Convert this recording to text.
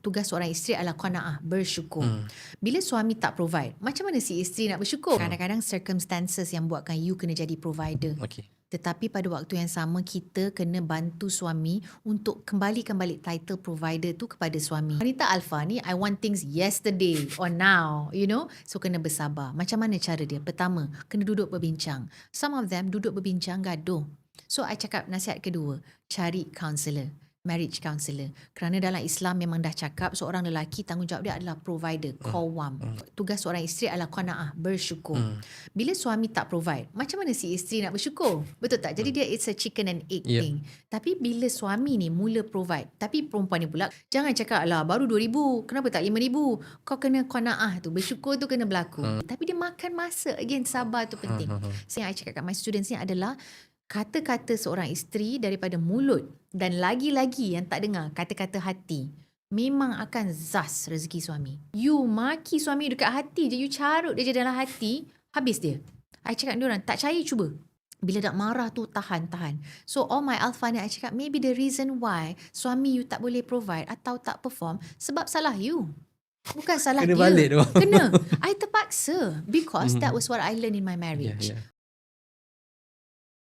tugas seorang isteri adalah qanaah, bersyukur. Bila suami tak provide, macam mana si isteri nak bersyukur? Kadang-kadang circumstances yang buatkan you kena jadi provider. Okay. Tetapi pada waktu yang sama kita kena bantu suami untuk kembalikan balik title provider tu kepada suami. Wanita alpha ni I want things yesterday or now, you know. So kena bersabar. Macam mana cara dia? Pertama, kena duduk berbincang. Some of them duduk berbincang gaduh. So I cakap nasihat kedua, cari counselor. Marriage counselor. Kerana dalam Islam memang dah cakap seorang lelaki tanggungjawab dia adalah provider, qawwam. Tugas seorang isteri adalah qanaah, bersyukur. Bila suami tak provide, macam mana si isteri nak bersyukur? Betul tak? Jadi dia it's a chicken and egg thing. Tapi bila suami ni mula provide, tapi perempuan ni pula jangan cakap lah baru 2,000, kenapa tak 5,000? Kau kena qanaah tu, bersyukur tu kena berlaku. Tapi dia makan masa. Again, sabar tu penting. So yang I cakap kat my students ni adalah kata-kata seorang isteri daripada mulut dan lagi-lagi yang tak dengar kata-kata hati memang akan zas rezeki suami. You maki suami dekat hati je, you carut dia je dalam hati, habis dia. I cakap dia orang tak percaya, cuba. Bila nak marah tu tahan. So all my alpha ni I cakap maybe the reason why suami you tak boleh provide atau tak perform sebab salah you. Bukan salah Kena dia. balik tu. Kena. I terpaksa because that was what I learned in my marriage.